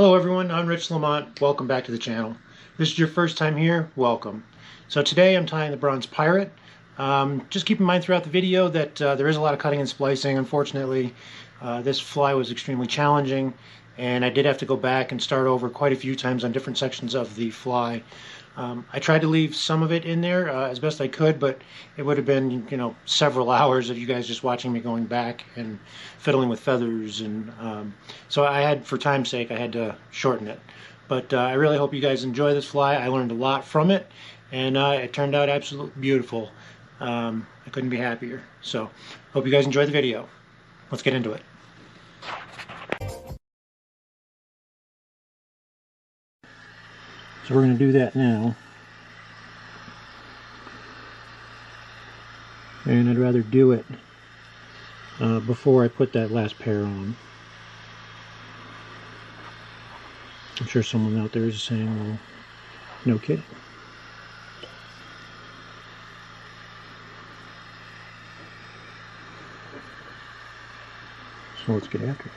Hello everyone, I'm Rich Lamont. Welcome back to the channel. If this is your first time here, welcome. So today I'm tying the bronze pirate. Just keep in mind throughout the video that there is a lot of cutting and splicing. Unfortunately, this fly was extremely challenging and I did have to go back and start over quite a few times on different sections of the fly. I tried to leave some of it in there as best I could, but it would have been, several hours of you guys just watching me going back and fiddling with feathers, and so for time's sake, I had to shorten it. But I really hope you guys enjoy this fly. I learned a lot from it, and it turned out absolutely beautiful. I couldn't be happier. So, hope you guys enjoy the video. Let's get into it. So we're going to do that now. And I'd rather do it before I put that last pair on. I'm sure someone out there is saying, well, no kidding. So let's get after it.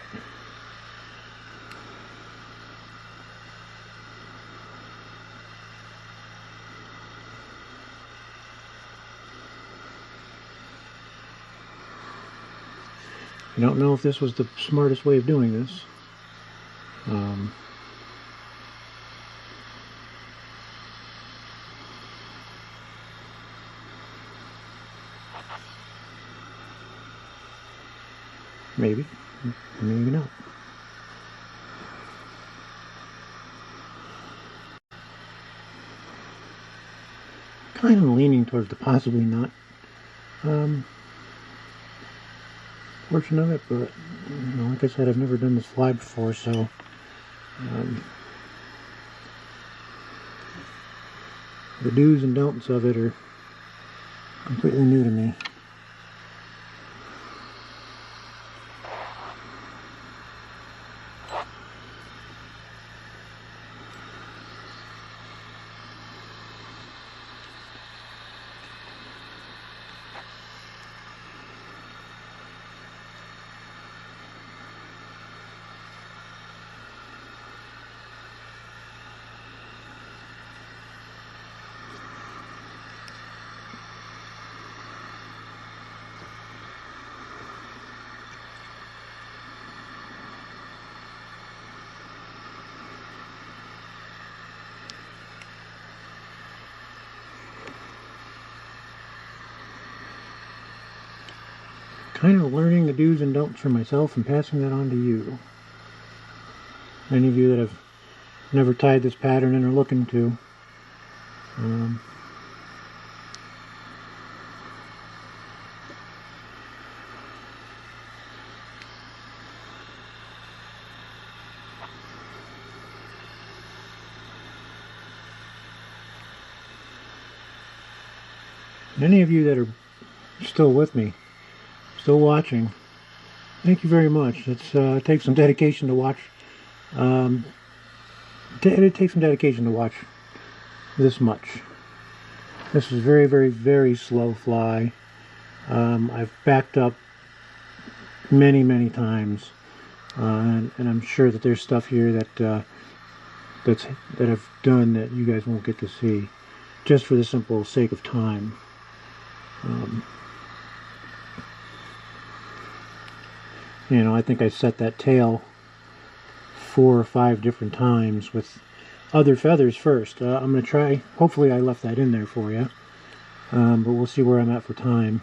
I don't know if this was the smartest way of doing this. Maybe, maybe not. Kind of leaning towards the possibly not portion of it, but like I said, I've never done this fly before, so the do's and don'ts of it are completely new to me. Kind of learning the do's and don'ts for myself and passing that on to you. Any of you that have never tied this pattern and are looking to. Any of you that are still with me, still watching, thank you very much. It takes some dedication to watch. It takes some dedication to watch this much. This is very, very, very slow fly. I've backed up many, many times, and I'm sure that there's stuff here that I've done that you guys won't get to see, just for the simple sake of time. I think I set that tail 4 or 5 different times with other feathers first. I'm going to try, hopefully I left that in there for you, but we'll see where I'm at for time.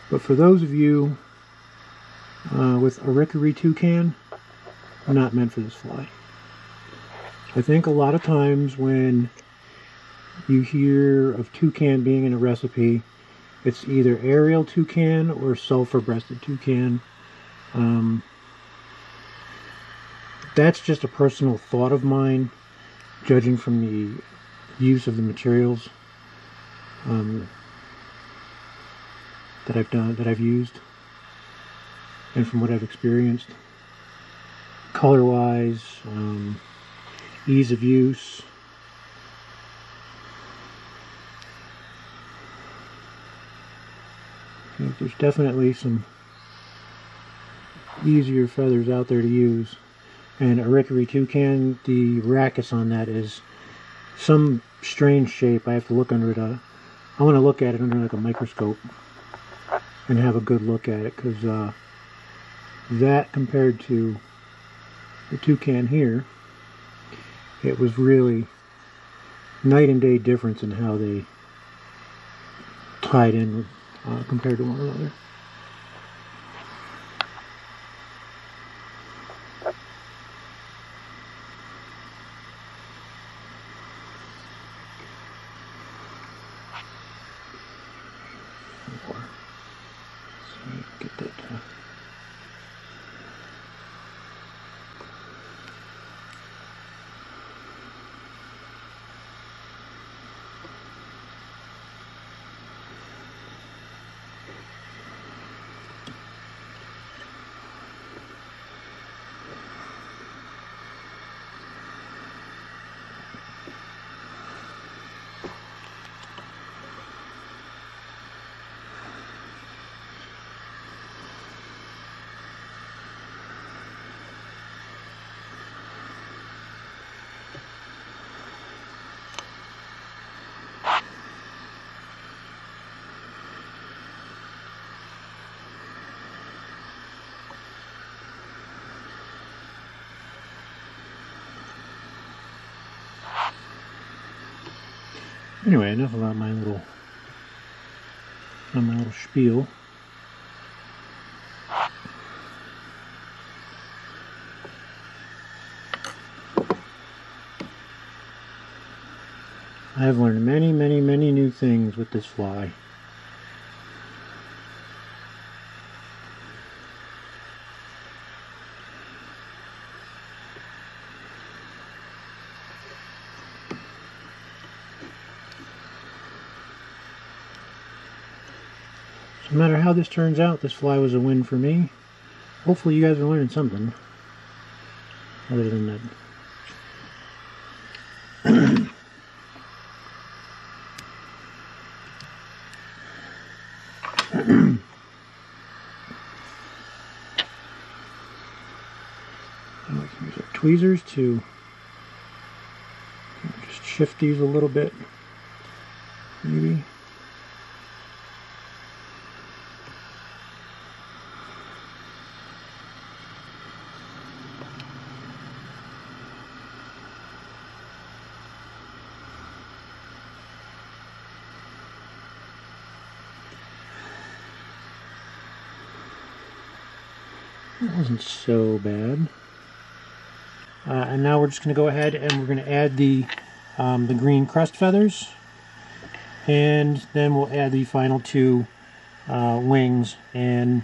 But for those of you with a rickery toucan, not meant for this fly. I think a lot of times when you hear of toucan being in a recipe, it's either aerial toucan or sulfur-breasted toucan. That's just a personal thought of mine, judging from the use of the materials that I've used, and from what I've experienced. Color-wise, ease of use. There's definitely some easier feathers out there to use. And a rickery toucan, the rachis on that is some strange shape. I have to look under it. I want to look at it under like a microscope and have a good look at it, because that compared to the toucan here, it was really night and day difference in how they tied in compared to one another. Get that. Anyway, enough about my little spiel. I have learned many, many, many new things with this fly. No matter how this turns out, this fly was a win for me. Hopefully you guys are learning something other than that. I can use our tweezers to just shift these a little bit, maybe. That wasn't so bad. And now we're just going to go ahead and we're going to add the green crest feathers, and then we'll add the final two wings and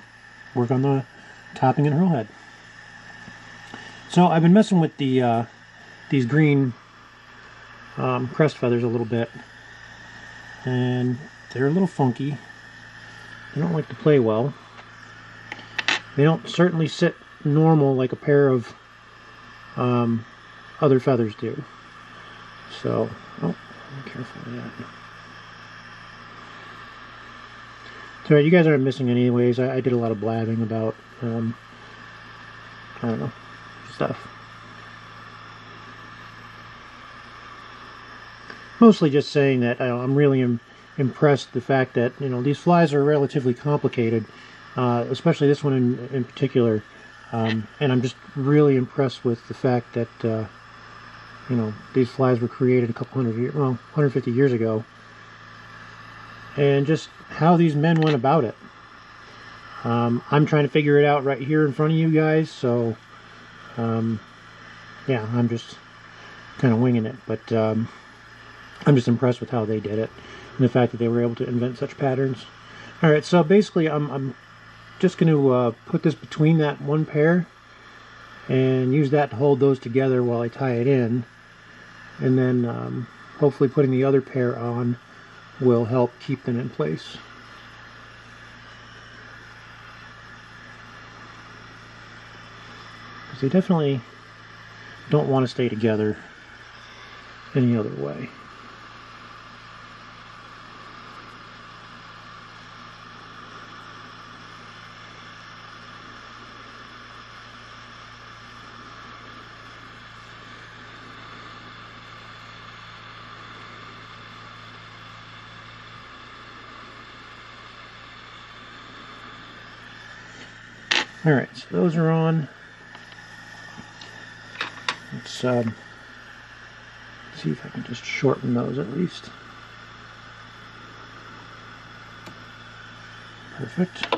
work on the topping and hurl head. So I've been messing with the these green crest feathers a little bit, and they're a little funky. They don't like to play well. They don't certainly sit normal like a pair of other feathers do. So, oh, be careful of that. It's alright, you guys aren't missing anyways. I did a lot of blabbing about, I don't know, stuff. Mostly just saying that I'm really impressed the fact that, you know, these flies are relatively complicated. Especially this one in particular, and I'm just really impressed with the fact that you know, these flies were created a couple hundred years, well, 150 years ago, and just how these men went about it. I'm trying to figure it out right here in front of you guys, so yeah, I'm just kind of winging it, but I'm just impressed with how they did it and the fact that they were able to invent such patterns. All right, so basically I'm just going to put this between that one pair and use that to hold those together while I tie it in, and then hopefully putting the other pair on will help keep them in place. Because they definitely don't want to stay together any other way. Alright, so those are on. Let's see if I can just shorten those at least. Perfect.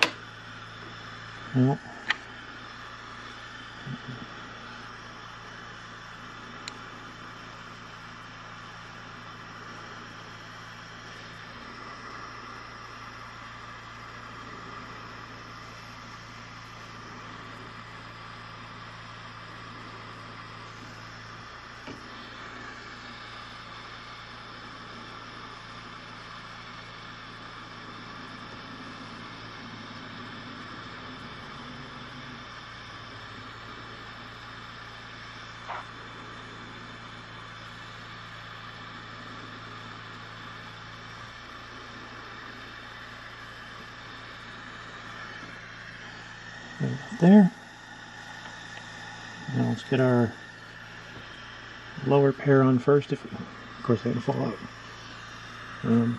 Well, there. Now let's get our lower pair on first. Of course, they're going to fall out. Let's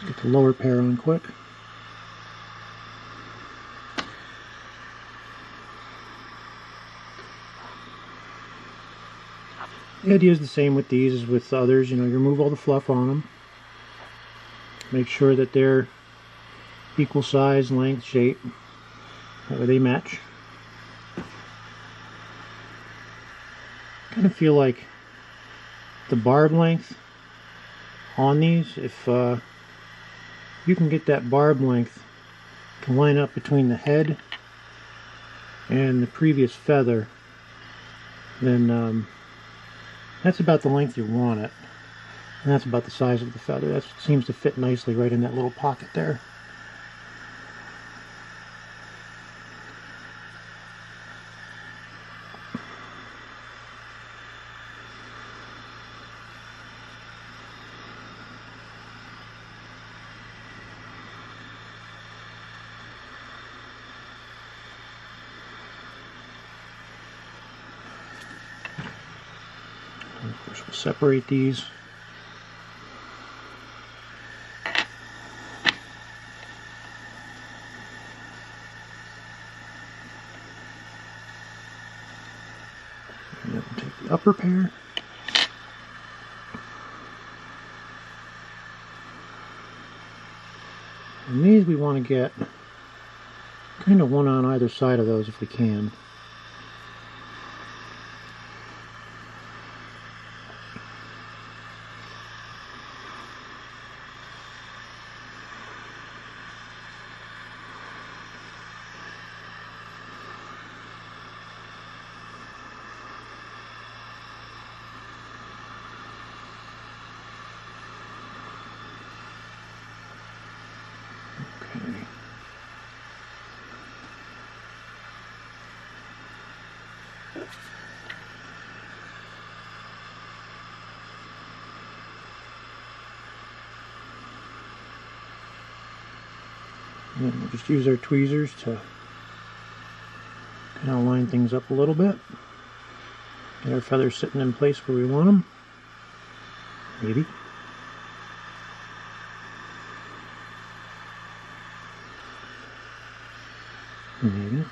get the lower pair on quick. The idea is the same with these as with others. You know, you remove all the fluff on them. Make sure that they're equal size, length, shape. That way they match. Kind of feel like the barb length on these, if you can get that barb length to line up between the head and the previous feather, then that's about the length you want it. And that's about the size of the feather. That seems to fit nicely right in that little pocket there. And of course, we'll separate these. And then we'll take the upper pair. And these we want to get kind of one on either side of those if we can. And then we'll just use our tweezers to kind of line things up a little bit. Get our feathers sitting in place where we want them. Maybe. Maybe.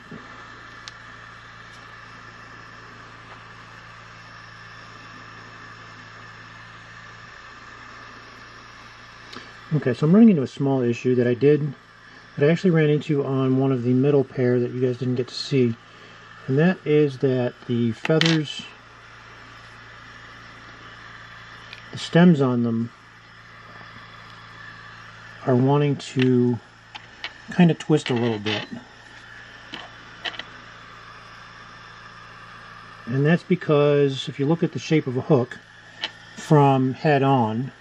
Okay, so I'm running into a small issue that I actually ran into on one of the middle pair that you guys didn't get to see. And that is that the feathers, the stems on them, are wanting to kind of twist a little bit. And that's because if you look at the shape of a hook from head on,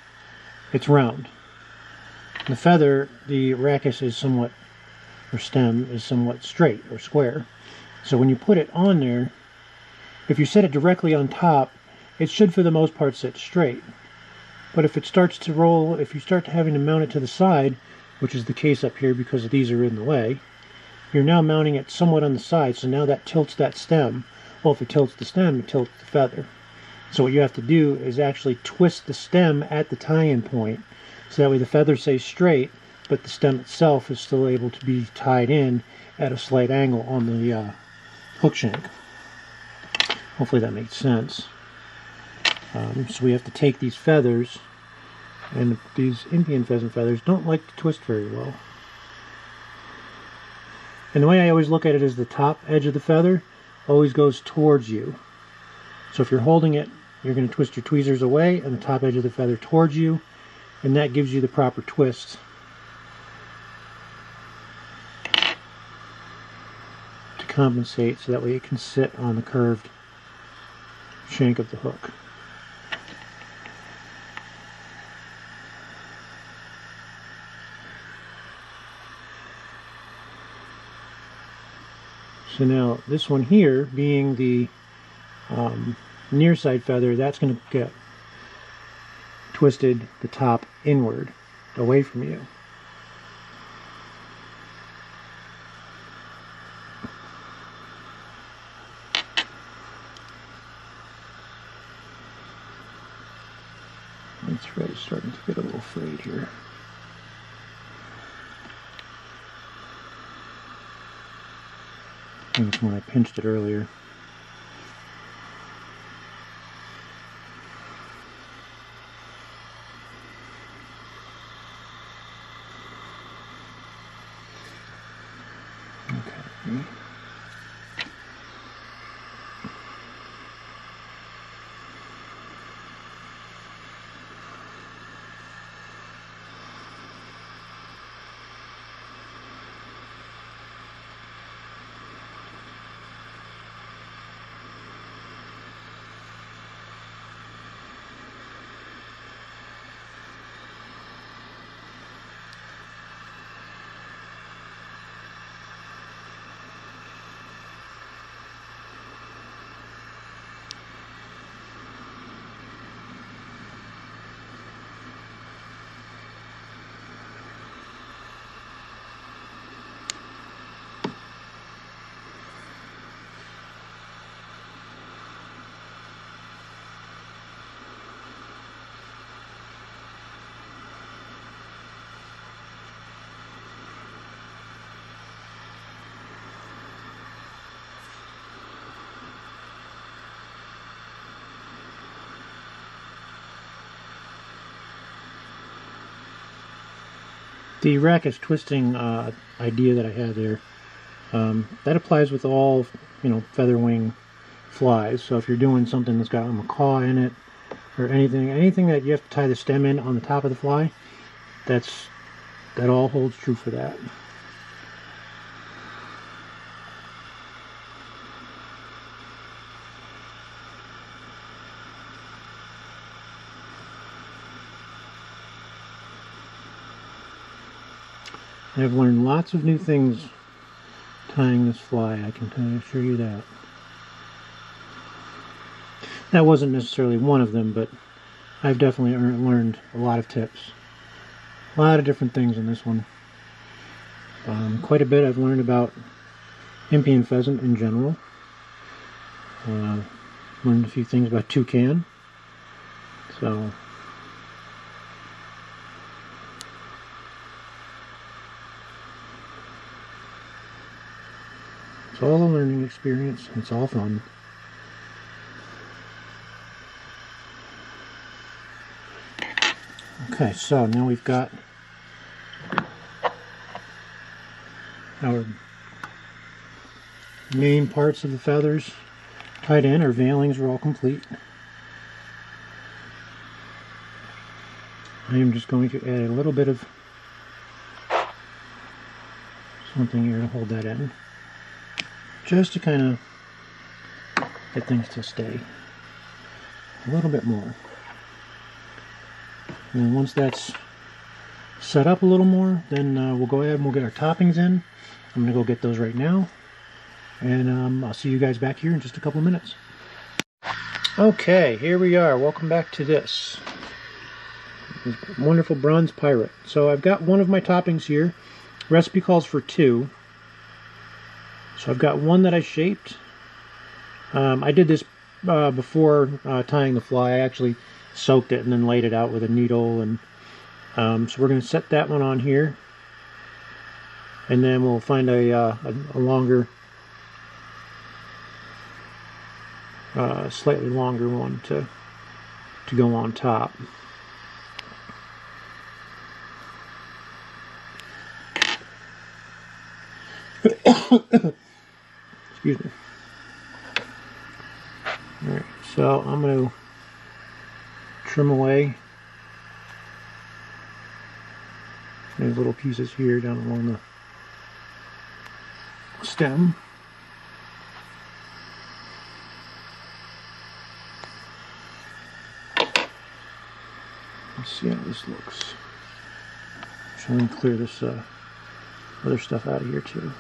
it's round. The feather, the rachis is somewhat, or stem, is somewhat straight or square. So when you put it on there, if you set it directly on top, it should for the most part sit straight. But if it starts to roll, if you start having to mount it to the side, which is the case up here because these are in the way, you're now mounting it somewhat on the side, so now that tilts that stem. Well, if it tilts the stem, it tilts the feather. So what you have to do is actually twist the stem at the tie-in point, so that way the feather stays straight, but the stem itself is still able to be tied in at a slight angle on the hook shank. Hopefully that makes sense. So we have to take these feathers, and these Indian pheasant feathers don't like to twist very well. And the way I always look at it is the top edge of the feather always goes towards you. So if you're holding it, you're going to twist your tweezers away and the top edge of the feather towards you, and that gives you the proper twist. To compensate, so that way it can sit on the curved shank of the hook. So now this one here, being the near side feather, that's going to get twisted the top inward, away from you. My thread is starting to get a little frayed here. I think it's when I pinched it earlier. Okay. The racket twisting idea that I had there, that applies with all, feather wing flies. So if you're doing something that's got a macaw in it, or anything that you have to tie the stem in on the top of the fly, that all holds true for that. I've learned lots of new things tying this fly, I can assure you that. That wasn't necessarily one of them, but I've definitely learned a lot of tips. A lot of different things in this one. Quite a bit I've learned about Indian pheasant in general. Learned a few things about toucan. So it's all a learning experience. It's all fun. Okay, so now we've got our main parts of the feathers tied in. Our veilings are all complete. I am just going to add a little bit of something here to hold that in, just to kind of get things to stay a little bit more. And then once that's set up a little more, then we'll go ahead and we'll get our toppings in. I'm going to go get those right now, and I'll see you guys back here in just a couple of minutes. Okay, here we are. Welcome back to this wonderful bronze pirate. So I've got one of my toppings here. Recipe calls for 2. So I've got one that I shaped. I did this before tying the fly. I actually soaked it and then laid it out with a needle, and so we're going to set that one on here. and then we'll find a longer, slightly longer one to go on top. Excuse me. Alright, so I'm going to trim away these little pieces here down along the stem. Let's see how this looks. So let me clear this other stuff out of here too.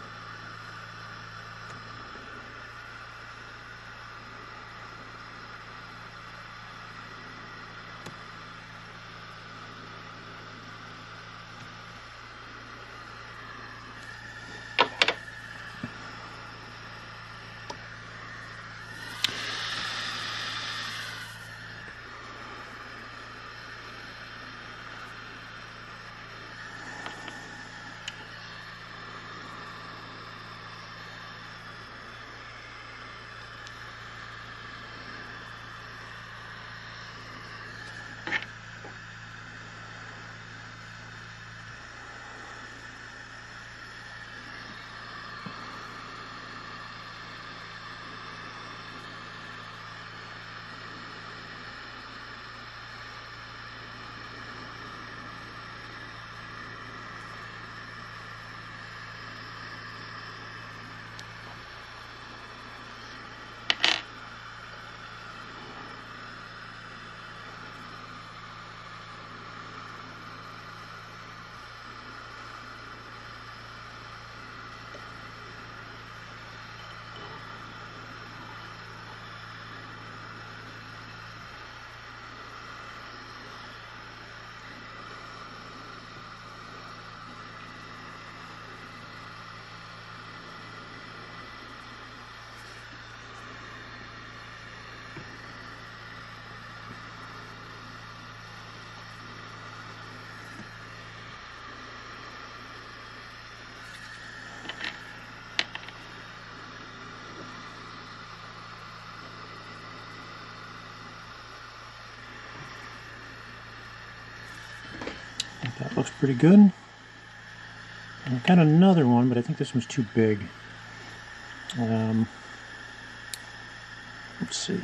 That looks pretty good. I've got another one, but I think this one's too big. Let's see.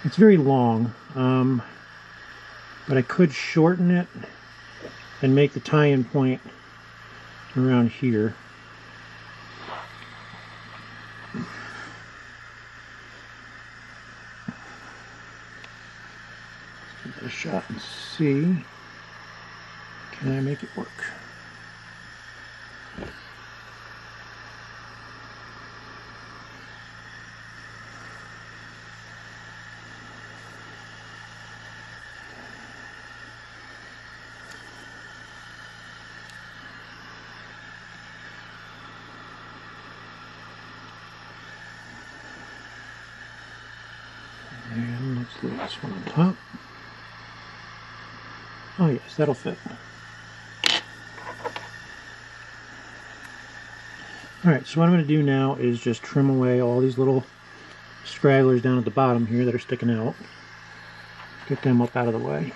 It's very long, but I could shorten it and make the tie-in point around here. Give it a shot and see. Can I make it work? And let's lay this one on top. Oh yes, that'll fit. Alright, so what I'm going to do now is just trim away all these little stragglers down at the bottom here that are sticking out. Get them up out of the way.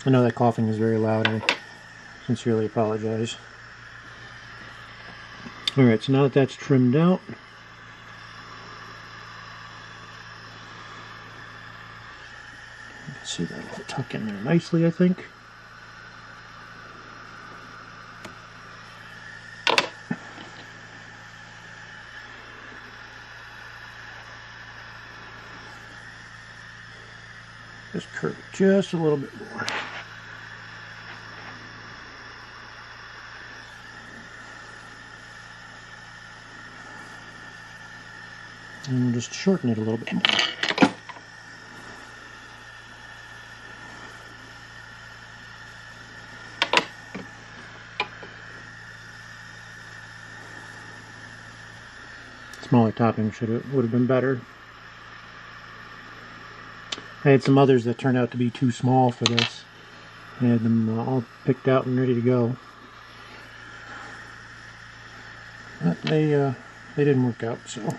I know that coughing is very loud. I sincerely apologize. Alright, so now that that's trimmed out, you can see that'll tuck in there nicely, I think. Just curve it just a little bit more. And we'll just shorten it a little bit more. Smaller topping would have been better. I had some others that turned out to be too small for this. I had them all picked out and ready to go. But they didn't work out, so.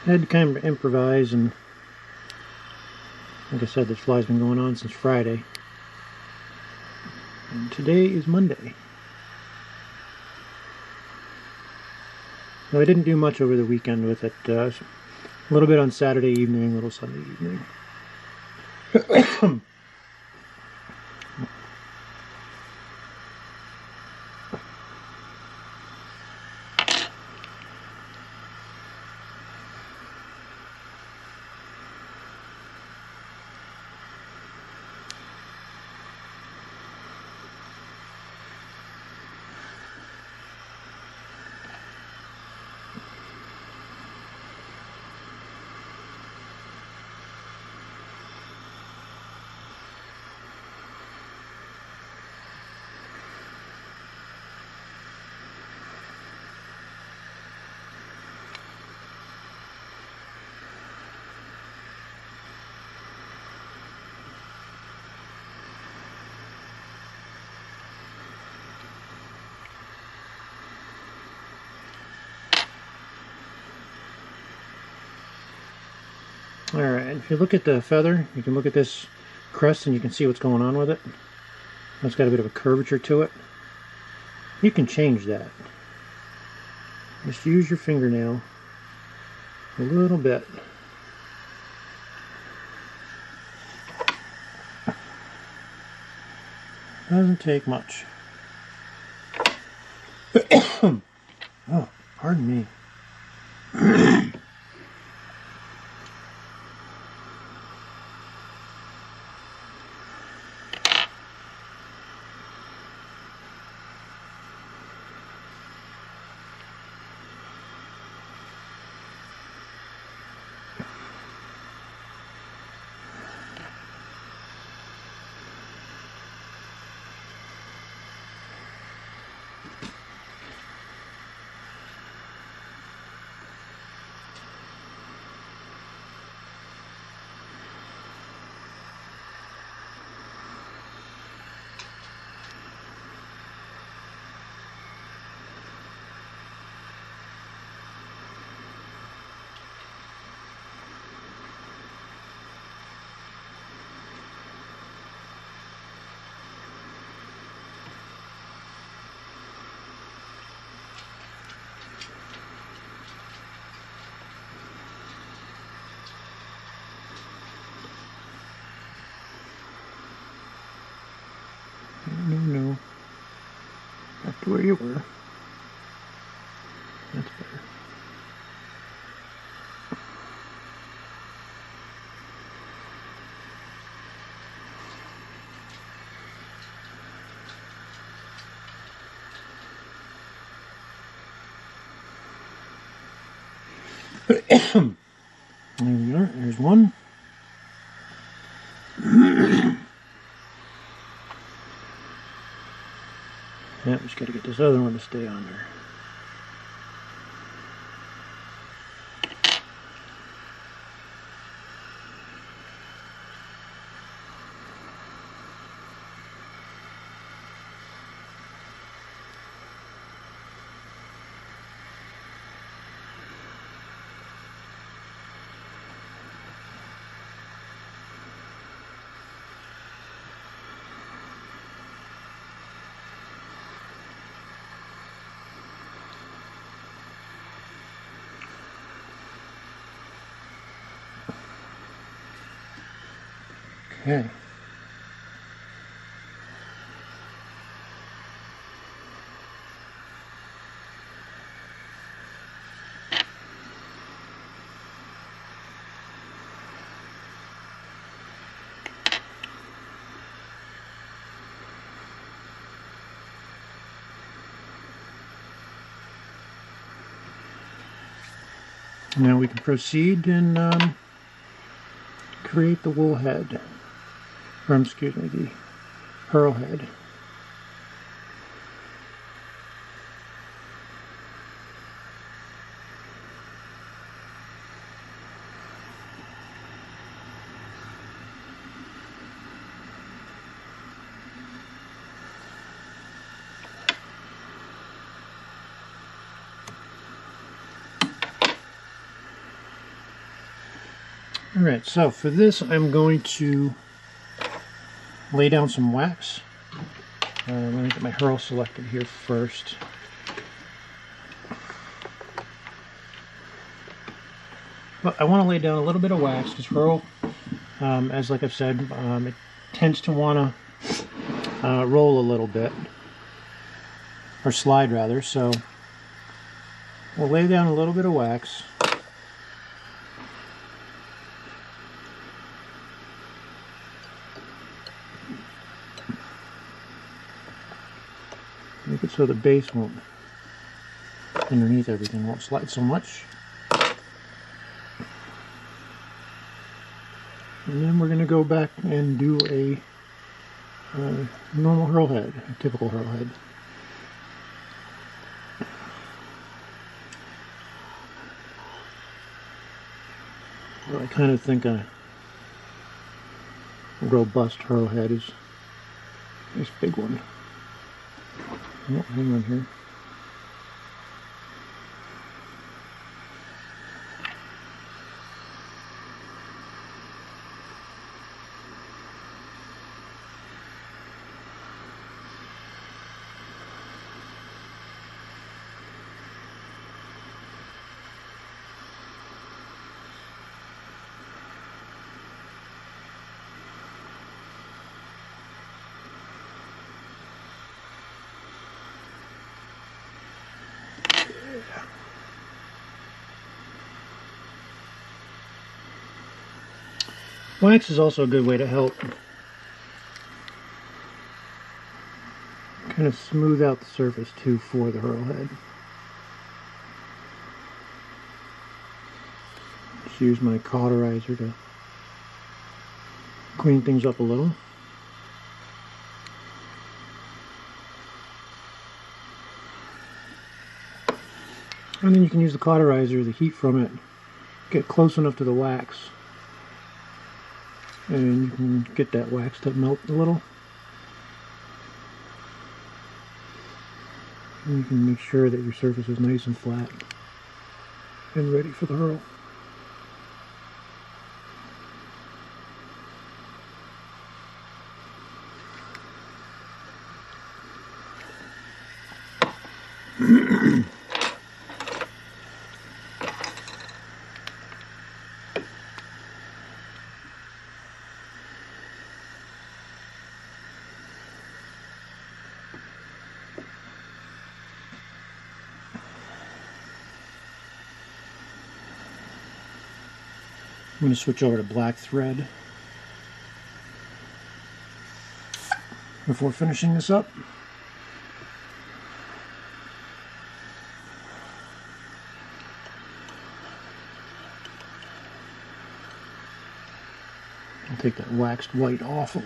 I had to kind of improvise, and like I said, this fly's been going on since Friday. And today is Monday. Now, I didn't do much over the weekend with it. A little bit on Saturday evening, a little Sunday evening. Alright, if you look at the feather, you can look at this crest and you can see what's going on with it. It's got a bit of a curvature to it. You can change that. Just use your fingernail a little bit. Doesn't take much. Oh, pardon me. No. Back to where you were. That's better. There we are. There's one. Yeah, just got to get this other one to stay on there. Okay. Now we can proceed and create the wool head, or excuse me, the hurl head. Alright, so for this I'm going to lay down some wax. Let me get my hurl selected here first. But I want to lay down a little bit of wax because hurl, as like I've said, it tends to want to roll a little bit, or slide rather, so we'll lay down a little bit of wax. Make it so the base won't, underneath everything, won't slide so much. And then we're going to go back and do a normal hurl head, a typical hurl head. Well, I kind of think a robust hurl head is this big one. Oh, hang on here. Wax is also a good way to help kind of smooth out the surface too for the hurl head. Just use my cauterizer to clean things up a little. And then you can use the cauterizer, the heat from it, get close enough to the wax, and you can get that wax to melt a little. And you can make sure that your surface is nice and flat and ready for the hurl. I'm going to switch over to black thread before finishing this up. I'll take that waxed white off.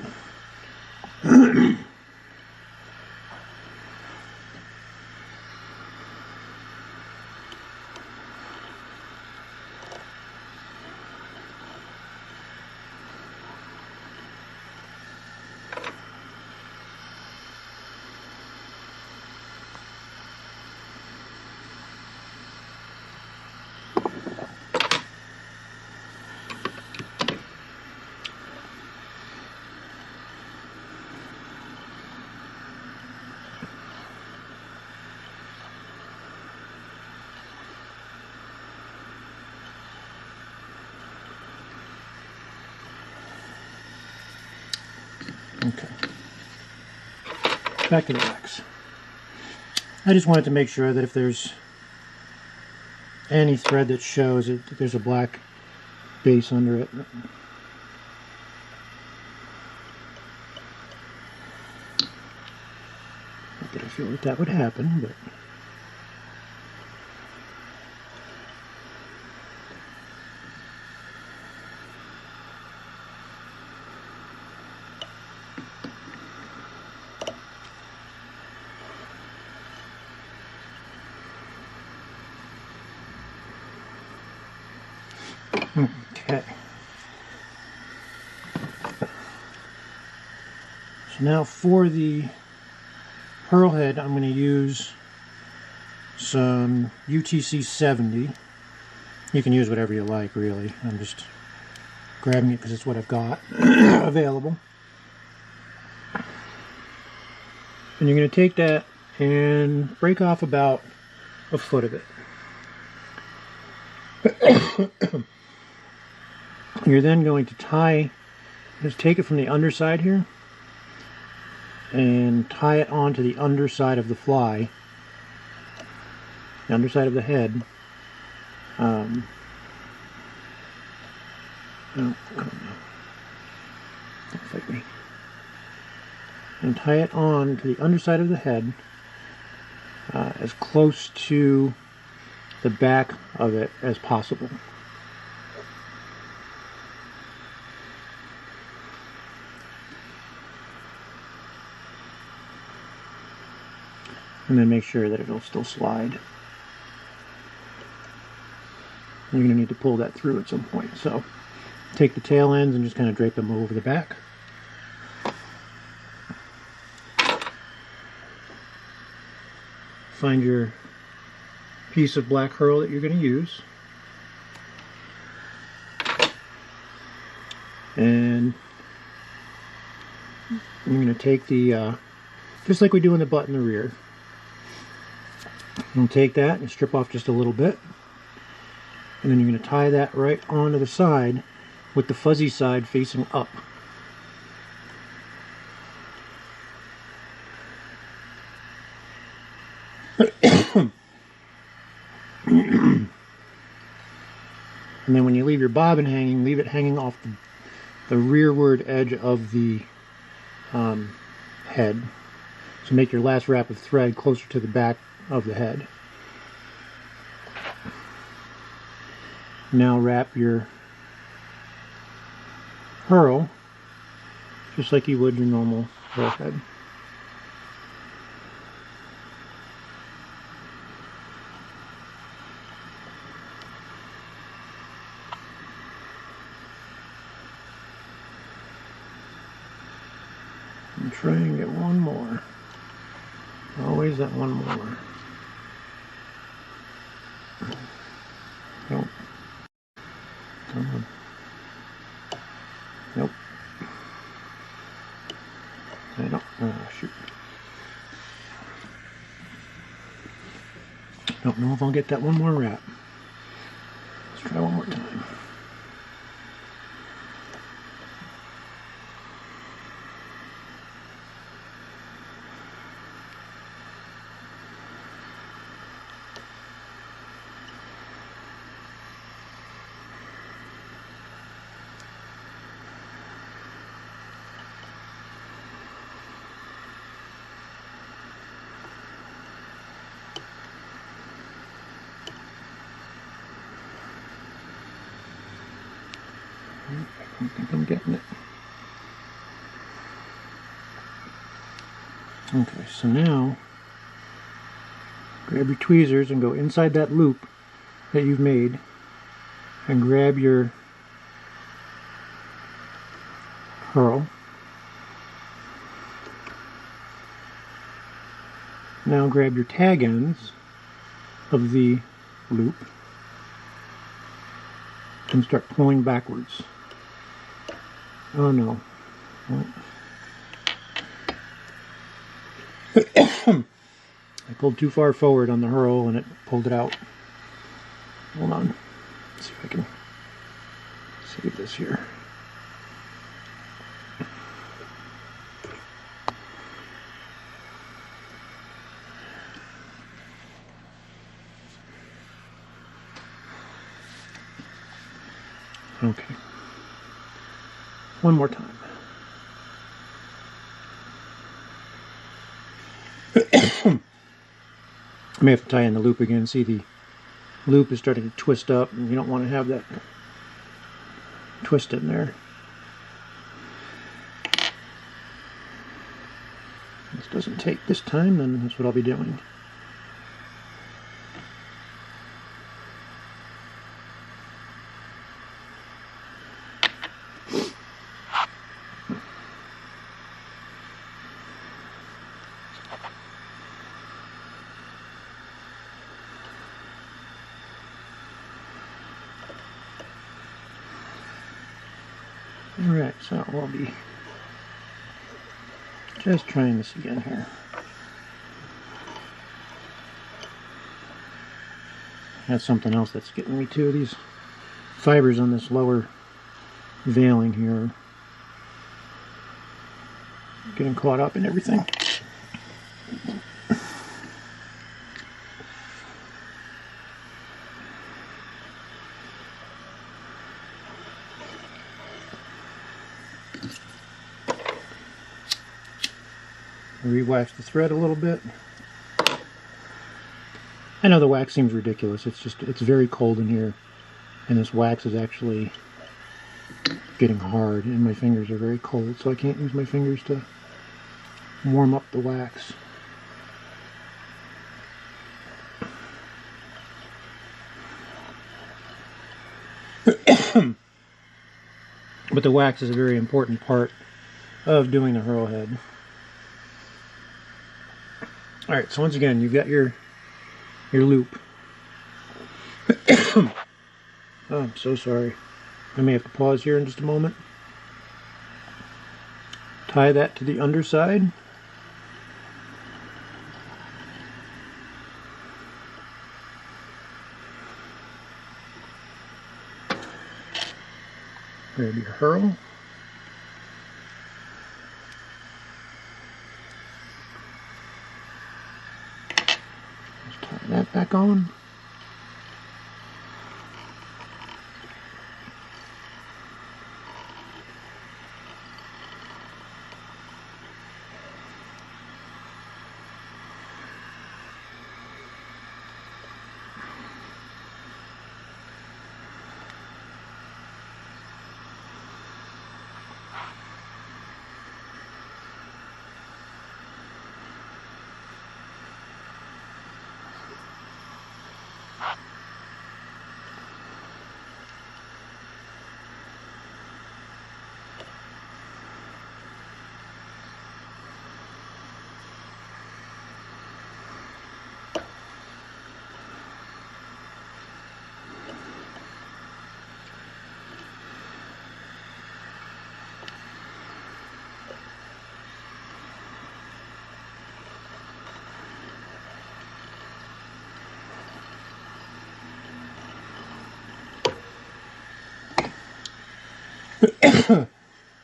Okay, back to the wax. I just wanted to make sure that if there's any thread that shows it, that there's a black base under it. Not that I feel like that would happen, but Okay. So now for the hurl head, I'm going to use some UTC 70. You can use whatever you like, really. I'm just grabbing it because it's what I've got available. And you're going to take that and break off about a foot of it. You're then going to just take it from the underside here and tie it onto the underside of the fly, the underside of the head. Oh, come on. Don't fight me. And tie it on to the underside of the head, as close to the back of it as possible. And then make sure that it'll still slide. You're going to need to pull that through at some point. So take the tail ends and just kind of drape them over the back. Find your piece of black hurl that you're going to use. And you're going to take the, just like we do in the butt and the rear. You'll take that and strip off just a little bit. And then you're going to tie that right onto the side with the fuzzy side facing up. And then when you leave your bobbin hanging, leave it hanging off the rearward edge of the head. So make your last wrap of thread closer to the back of the head. Now wrap your hurl just like you would your normal hurl head. And try and get one more. Always that one more. Nope. Come on. Nope. I don't. Oh, shoot. Don't know if I'll get that one more wrap. Let's try one more time. I don't think I'm getting it. Okay, so now grab your tweezers and go inside that loop that you've made and grab your hurl. Now grab your tag ends of the loop and start pulling backwards. Oh no. I pulled too far forward on the hurl and it pulled it out. Hold on. Let's see if I can save this here. Okay. One more time. I may have to tie in the loop again. See, the loop is starting to twist up, and you don't want to have that twist in there. If this doesn't take this time, then that's what I'll be doing. Alright, so we'll be just trying this again here. That's something else that's getting me too. These fibers on this lower veiling here are getting caught up in everything. Re-wax the thread a little bit. I know the wax seems ridiculous. It's very cold in here, and this wax is actually getting hard, and my fingers are very cold, so I can't use my fingers to warm up the wax. But the wax is a very important part of doing the hurl head. Alright, so once again, you've got your loop. Oh, I'm so sorry. I may have to pause here in just a moment. Tie that to the underside. Grab your hurl. Just tie that back on.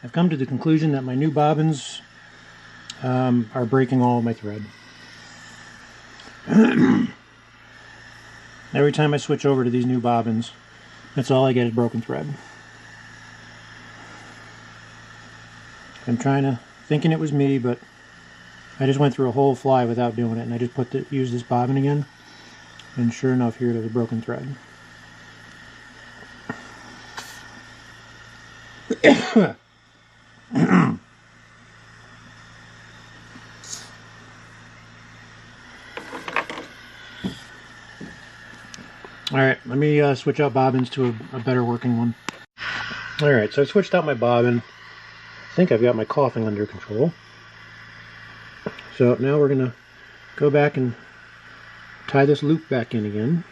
I've come to the conclusion that my new bobbins are breaking all of my thread. Every time I switch over to these new bobbins, that's all I get is broken thread. I'm thinking it was me, but I just went through a whole fly without doing it, and I just used this bobbin again, and sure enough, here there's a broken thread. Alright, let me switch out bobbins to a better working one. Alright, so I switched out my bobbin. I think I've got my coughing under control. So now we're going to go back and tie this loop back in again.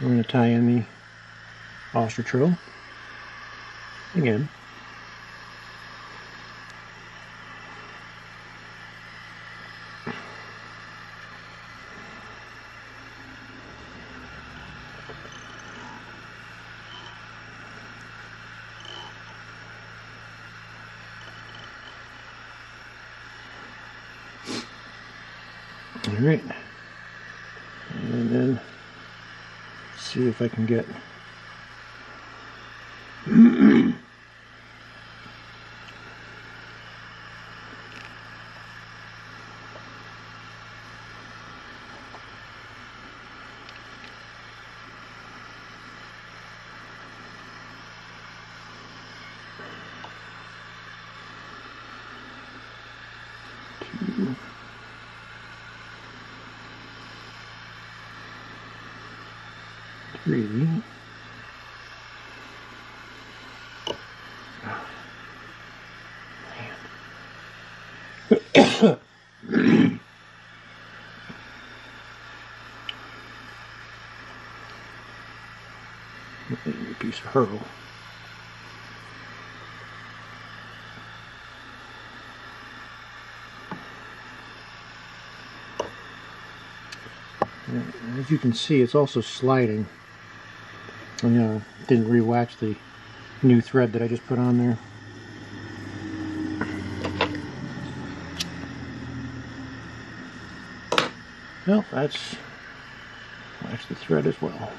We're going to tie in the ostrich again. All right, and then see if I can get three. A piece of hurl. As you can see, it's also sliding. I didn't re-wax the new thread that I just put on there. Well, that's wax the thread as well.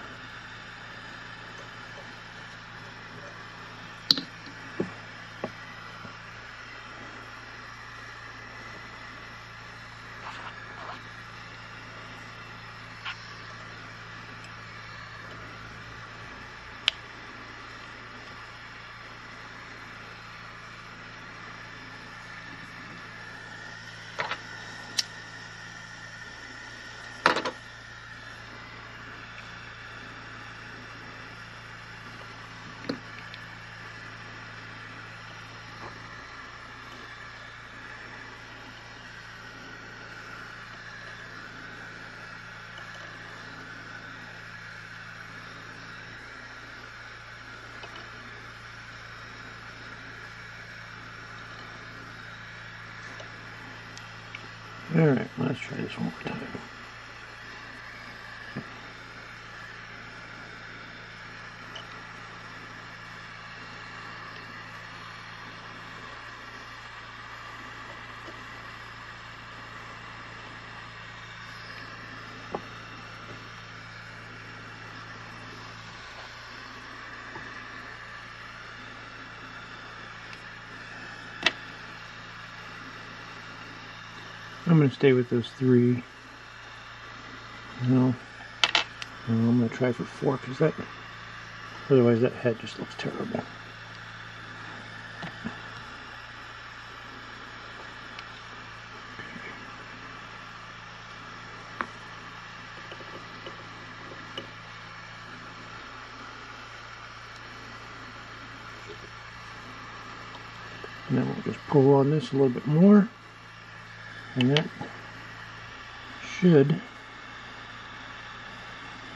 Alright, let's try this one more time. I'm going to stay with those 3. No, I'm going to try for 4 because otherwise that head just looks terrible. And then we'll just pull on this a little bit more. And that should,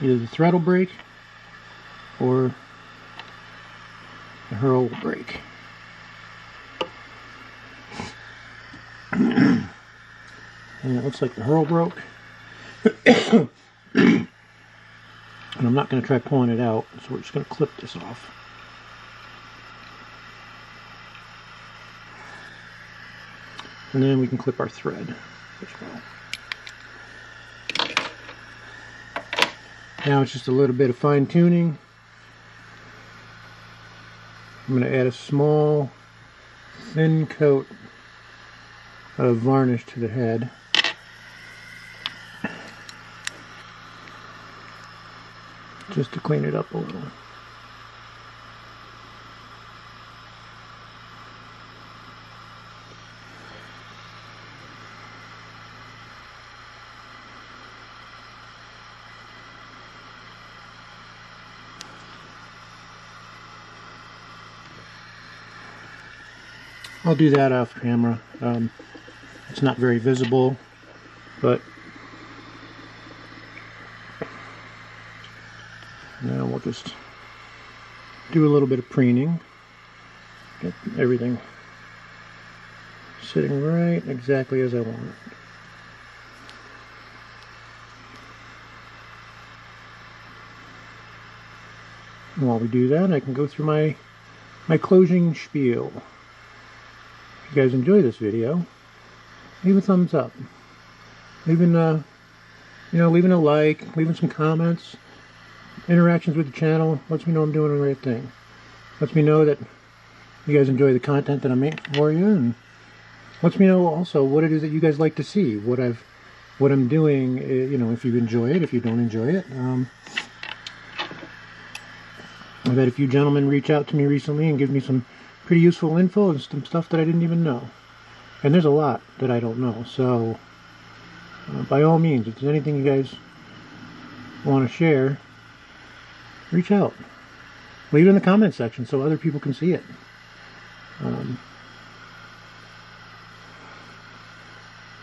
either the thread will break or the hurl will break. And it looks like the hurl broke. And I'm not going to try pulling it out, so we're just going to clip this off. And then we can clip our thread as well. Now it's just a little bit of fine tuning. I'm going to add a small thin coat of varnish to the head. Just to clean it up a little. I'll do that off camera. It's not very visible, but now we'll just do a little bit of preening. Get everything sitting right exactly as I want it. And while we do that, I can go through my closing spiel. If you guys enjoy this video, leave a thumbs up. Leaving leaving a like, leaving some comments, interactions with the channel lets me know I'm doing the right thing. Lets me know that you guys enjoy the content that I'm making for you, and lets me know also what it is that you guys like to see, what I'm doing. If you enjoy it, if you don't enjoy it. I've had a few gentlemen reach out to me recently and give me some pretty useful info and some stuff that I didn't even know. And there's a lot that I don't know. So, by all means, if there's anything you guys want to share, reach out. Leave it in the comment section so other people can see it.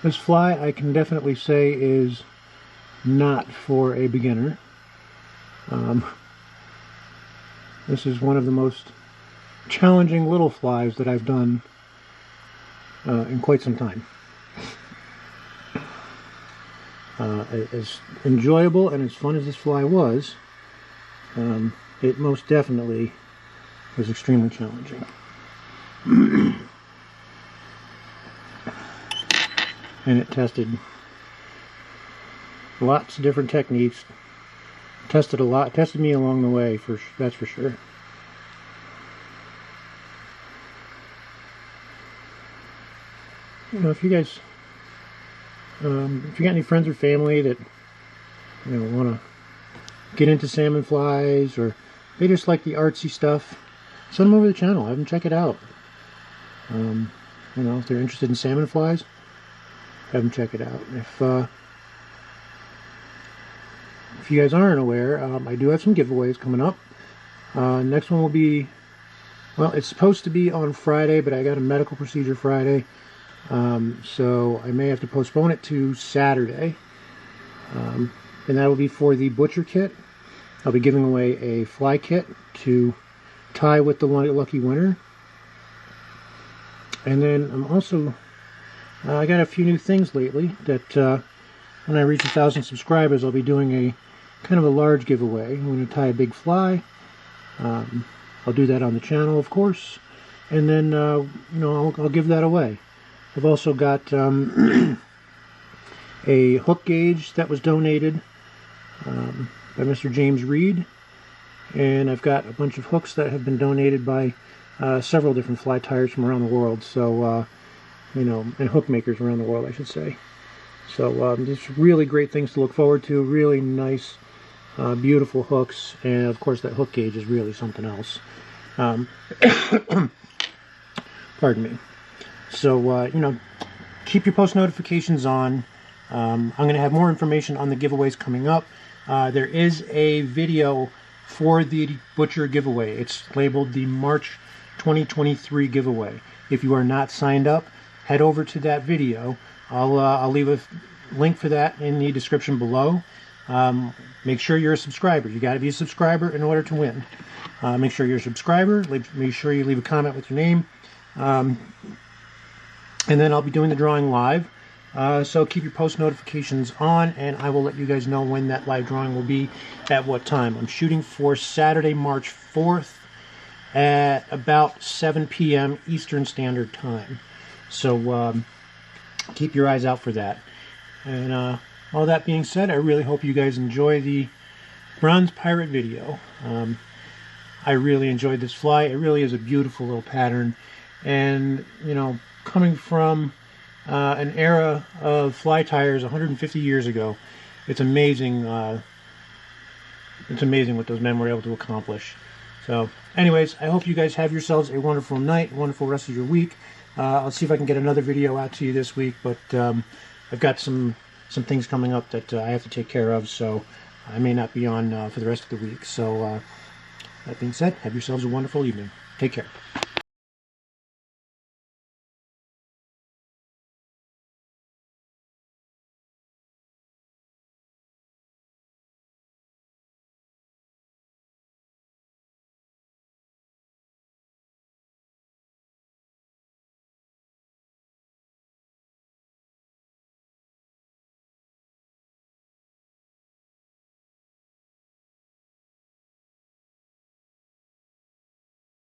This fly, I can definitely say, is not for a beginner. This is one of the most challenging little flies that I've done in quite some time. As enjoyable and as fun as this fly was, it most definitely was extremely challenging. And it tested lots of different techniques. Tested me along the way, that's for sure. You know, if you guys, if you got any friends or family that, you know, want to get into salmon flies, or they just like the artsy stuff, send them over to the channel. Have them check it out. You know, if they're interested in salmon flies, have them check it out. If you guys aren't aware, I do have some giveaways coming up. Next one will be, well, it's supposed to be on Friday, but I got a medical procedure Friday. So I may have to postpone it to Saturday. And that will be for the butcher kit. I'll be giving away a fly kit to tie with the lucky winner. And then I'm also, I got a few new things lately that when I reach 1,000 subscribers, I'll be doing a kind of a large giveaway. I'm going to tie a big fly. I'll do that on the channel, of course. And then, you know, I'll give that away. I've also got a hook gauge that was donated by Mr. James Reed, and I've got a bunch of hooks that have been donated by several different fly tyers from around the world. So, you know, and hook makers around the world, I should say. So, just really great things to look forward to. Really nice, beautiful hooks, and of course that hook gauge is really something else. Pardon me. So, you know, keep your post notifications on. I'm going to have more information on the giveaways coming up. There is a video for the butcher giveaway. It's labeled the March 2023 giveaway. If you are not signed up, head over to that video. I'll leave a link for that in the description below. Make sure you're a subscriber. You got to be a subscriber in order to win. Make sure you're a subscriber. Make sure you leave a comment with your name. And then I'll be doing the drawing live. So keep your post notifications on, and I will let you guys know when that live drawing will be, at what time. I'm shooting for Saturday, March 4th at about 7 p.m. Eastern Standard Time. So keep your eyes out for that. And all that being said, I really hope you guys enjoy the bronze pirate video. I really enjoyed this fly. It really is a beautiful little pattern. And, you know, coming from an era of fly tyers 150 years ago, it's amazing. It's amazing what those men were able to accomplish. So, anyways, I hope you guys have yourselves a wonderful night, a wonderful rest of your week. I'll see if I can get another video out to you this week, but I've got some things coming up that I have to take care of, so I may not be on for the rest of the week. So, that being said, have yourselves a wonderful evening. Take care.